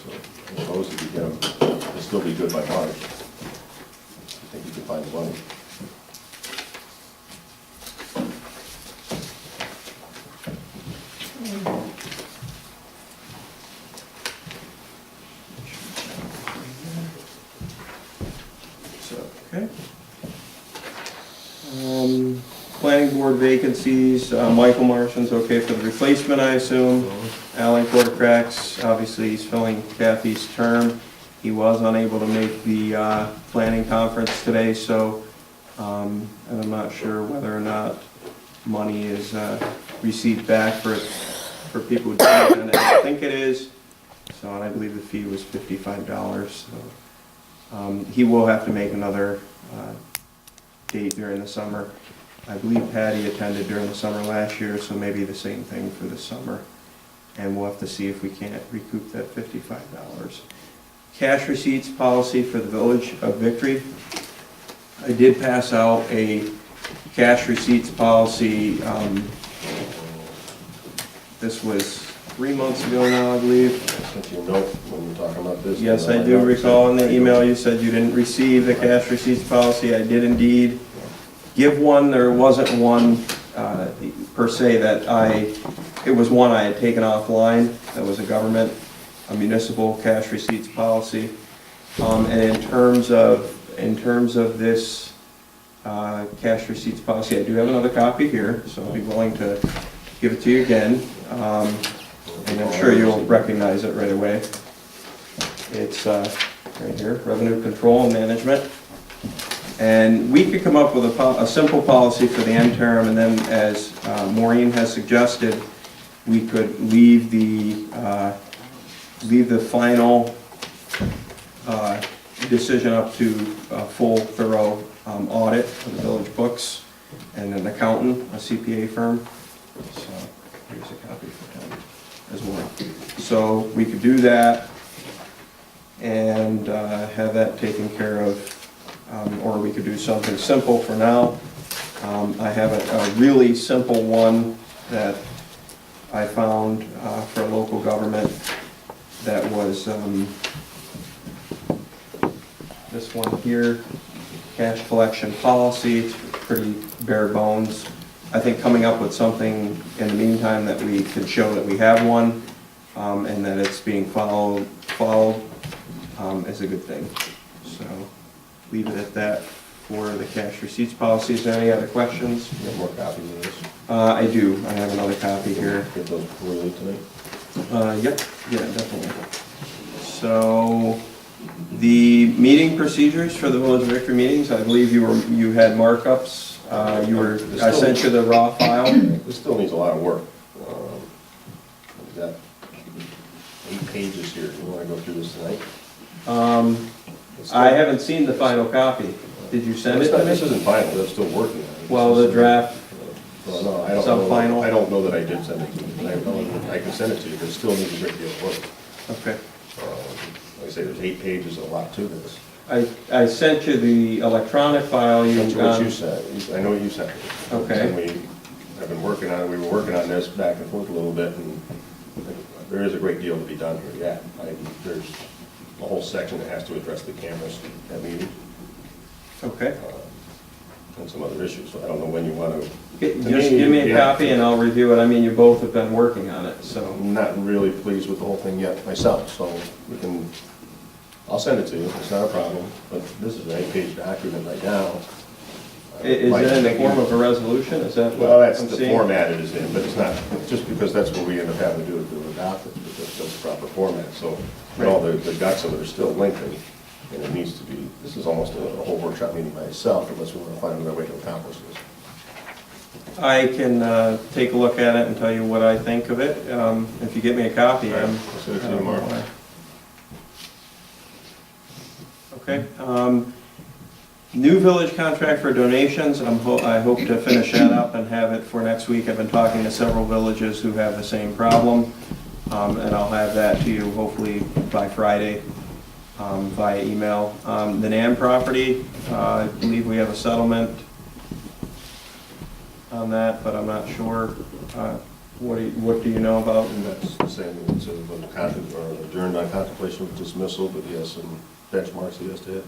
So I suppose if you get them, it'll still be good by March. I think you can find the money. So, okay. Planning board vacancies, Michael Martian's okay for the replacement, I assume. Alan Quartercracks, obviously he's filling Kathy's term. He was unable to make the planning conference today, so, and I'm not sure whether or not money is received back for people who didn't attend. I don't think it is, so, and I believe the fee was $55, so. He will have to make another date during the summer. I believe Patty attended during the summer last year, so maybe the same thing for the summer. And we'll have to see if we can't recoup that $55. Cash receipts policy for the Village of Victory. I did pass out a cash receipts policy. This was 3 months ago now, I believe. I sent you a note when we were talking about this. Yes, I do recall in the email you said you didn't receive the cash receipts policy. I did indeed give one. There wasn't one per se that it was one I had taken offline. That was a municipal cash receipts policy. And in terms of this cash receipts policy, I do have another copy here, so I'll be willing to give it to you again. And I'm sure you'll recognize it right away. It's right here, Revenue Control and Management. And we could come up with a simple policy for the end term, and then as Maureen has suggested, we could leave the final decision up to a full, thorough audit of the village books and an accountant, a CPA firm. So here's a copy for him as well. So we could do that and have that taken care of, or we could do something simple for now. I have a really simple one that I found for a local government that was this one here, cash collection policy. It's pretty bare bones. I think coming up with something in the meantime that we can show that we have one and that it's being followed is a good thing. So leave it at that for the cash receipts policy. Is there any other questions? You have more copies of this? I do. I have another copy here. Get those before we leave tonight? Yep, yeah, definitely. So the meeting procedures for the Village of Victory meetings, I believe you had markups. I sent you the raw file. This still needs a lot of work. We've got 8 pages here. You want to go through this tonight? I haven't seen the final copy. Did you send it to me? This isn't final, they're still working on it. Well, the draft, Well, no, I don't some final? I don't know that I did send it to you, but I can send it to you, but it still needs a great deal of work. okay. Like I say, there's 8 pages, a lot to this. I sent you the electronic file. That's what you said, I know what you said. Okay. And we have been working on it, we were working on this back and forth a little bit, and there is a great deal to be done here, yeah. There's a whole section that has to address the cameras at meetings. Okay. And some other issues, so I don't know when you want to. Just give me a copy and I'll review it. I mean, you both have been working on it, so. I'm not really pleased with the whole thing yet myself, so I'll send it to you, it's not a problem, but this is an 8-page document right now. Is it in the form of a resolution? Is that Well, what that's I'm the seeing? format it is in, but it's not, just because that's what we end up having to do to adopt it, because that's the proper format, so all the guts of it are still lengthy, and it needs to be, this is almost a whole workshop meeting by itself, unless we want to find another way to accomplish this. I can take a look at it and tell you what I think of it. If you get me a copy, All right, I'll send it to you tomorrow. Okay. New village contract for donations. I hope to finish that up and have it for next week. I've been talking to several villages who have the same problem, and I'll have that to you hopefully by Friday via email. The NAM property, I believe we have a settlement on that, but I'm not sure. What do you know about? And that's the same, it's adjourned on contemplation of dismissal, but he has some benchmarks he has to hit.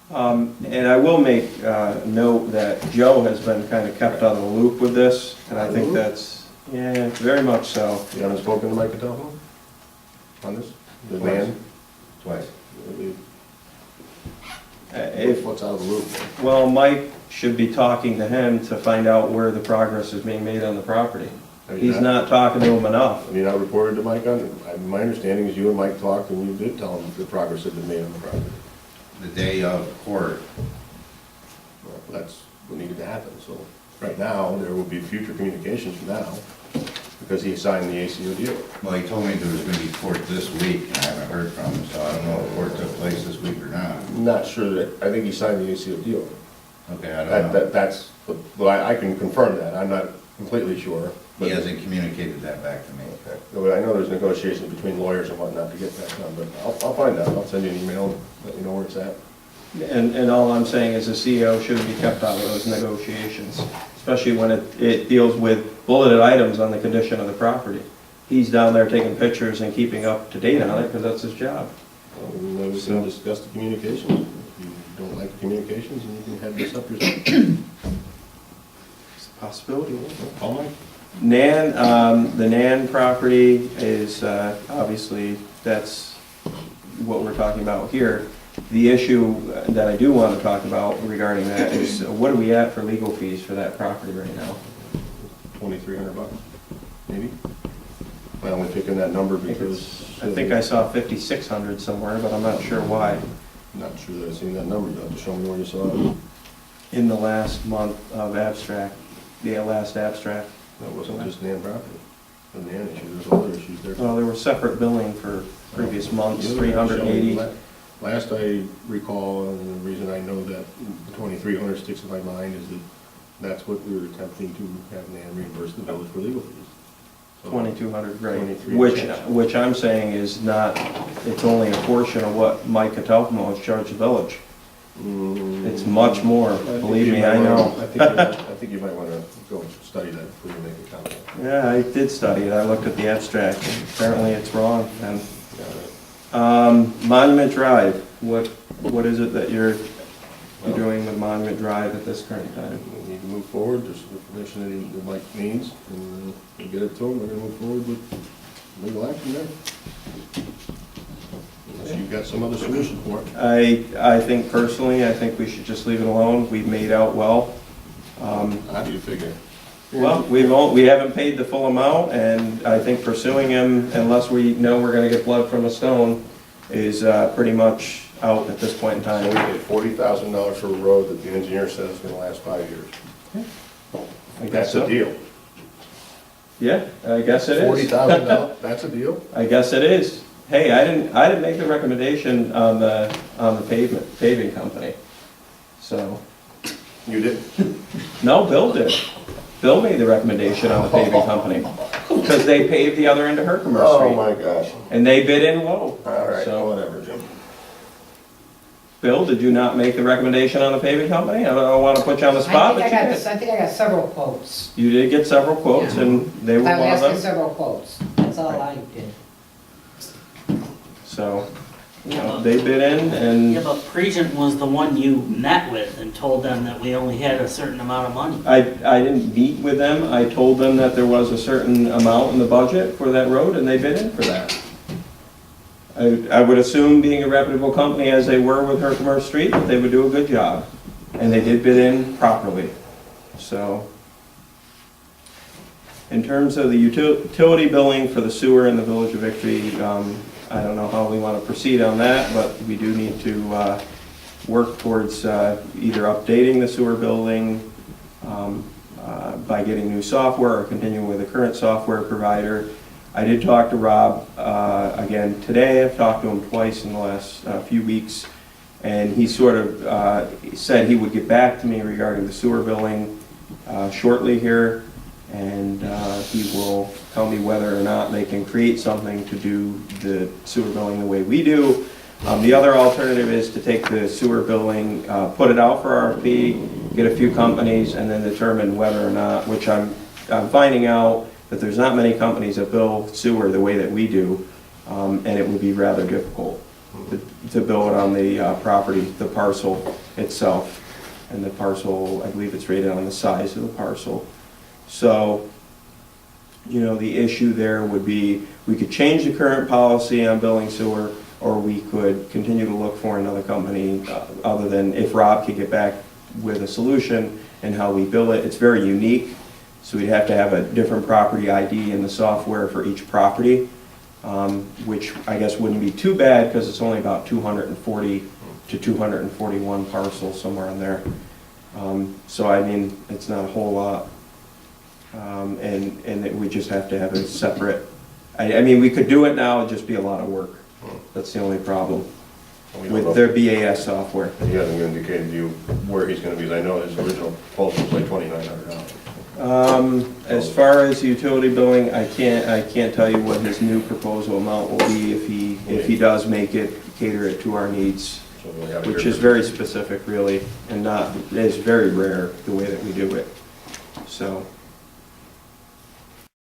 And I will make note that Joe has been kind of kept out of the loop with this, and I think that's, yeah, very much so. You haven't spoken to Mike Cataldo on this? The man? Twice. What's out of the loop? Well, Mike should be talking to him to find out where the progress is being made on the property. Have you He's not talking to him enough. Have you not reported to Mike on it? My understanding is you and Mike talked and you did tell him the progress had been made on the property. The day of court, Well, that's what needed to happen, so right now, there will be future communications from now, because he signed the ACO deal. well, he told me there was gonna be court this week, and I haven't heard from him, so I don't know if court took place this week or not. I'm not sure that, I think he signed the ACO deal. Okay, I don't know. That's, well, I can confirm that, I'm not completely sure. He hasn't communicated that back to me. Okay. But I know there's negotiations between lawyers and whatnot to get that done, but I'll find out, I'll send you an email and let you know where it's at. And all I'm saying is the CEO shouldn't be kept out of those negotiations, especially when it deals with bulleted items on the condition of the property. He's down there taking pictures and keeping up to date on it, because that's his job. Well, we can discuss the communications. If you don't like the communications, then you can head this up yourself. It's a possibility. Call Mike. The Nan property is, obviously, that's what we're talking about here. The issue that I do want to talk about regarding that is, what are we at for legal fees for that property right now? $2,300, maybe? I only picking that number because. I think I saw 5,600 somewhere, but I'm not sure why. Not sure that I've seen that number, you'll have to show me where you saw it. In the last month of abstract, the last abstract. That wasn't just Nan property, the Nan issue, there's other issues there. Well, there was separate billing for previous months, Yeah, 380. Last I recall, and the reason I know that the 2,300 sticks in my mind is that that's what we were attempting to have Nan reimburse the village for legal fees. So, 2,200, right, 23 which I'm saying is not, it's only a portion of what Mike Catalmo has charged the village. It's much more, believe me, I know. I think you might want to go study that before you make a comment. Yeah, I did study it, I looked at the abstract, and apparently it's wrong, and, Monument Drive, what is it that you're doing with Monument Drive at this current time? We need to move forward, there's some information that Mike needs, and we'll get it to him, we're going to move forward with legal action there. Unless you've got some other solution for it. I think personally, I think we should just leave it alone, we've made out well. How do you figure? Well, we haven't paid the full amount, and I think pursuing him, unless we know we're gonna get blood from a stone, is pretty much out at this point in So we time. paid $40,000 for a road that the engineer says is going to last 5 years. I guess That's a so. deal. Yeah, I guess it is. $40,000, that's a deal? I guess it is. Hey, I didn't make the recommendation on the paving company. So, You did? no, Bill did. Bill made the recommendation on the paving company, because they paved the other end of Herkimer Oh, Street, my gosh. and they bid in low. All right, So, whatever, Jim. Bill, did you not make the recommendation on the paving company? I don't want to put you on the spot, but you I did. think I got several quotes. You did get several quotes, and they were I one of asked for them. several quotes, that's all I did. So, they bid in, and Yeah, but Pregent was the one you met with and told them that we only had a certain amount of money. I didn't meet with them. I told them that there was a certain amount in the budget for that road, and they bid in for that. I would assume, being a reputable company as they were with Herkimer Street, that they would do a good job. And they did bid in properly. So, in terms of the utility billing for the sewer in the Village of Victory, I don't know how we want to proceed on that, but we do need to work towards either updating the sewer billing by getting new software or continuing with the current software provider. I did talk to Rob again today. I've talked to him twice in the last few weeks, and he sort of said he would get back to me regarding the sewer billing shortly here, and he will tell me whether or not they can create something to do the sewer billing the way we do. The other alternative is to take the sewer billing, put it out for RFP, get a few companies, and then determine whether or not, which I'm finding out that there's not many companies that bill sewer the way that we do, and it would be rather difficult to bill it on the property, the parcel itself. And the parcel, I believe it's rated on the size of the parcel. So, you know, the issue there would be, we could change the current policy on billing sewer, or we could continue to look for another company, other than if Rob could get back with a solution and how we bill it. It's very unique, so we'd have to have a different property ID in the software for each property, which I guess wouldn't be too bad, because it's only about 240 to 241 parcels, somewhere in there. So I mean, it's not a whole lot. And we just have to have a separate, I mean, we could do it now, it'd just be a lot of work. That's the only problem We don't know. with their BAS software. And he hasn't indicated to you where he's gonna be, 'cause I know his original proposal was like $2,900. As far as utility billing, I can't tell you what his new proposal amount will be if he does make it, cater it to our needs, So we gotta which hear is from- very specific really, and not, it's very rare the way that we do it. So,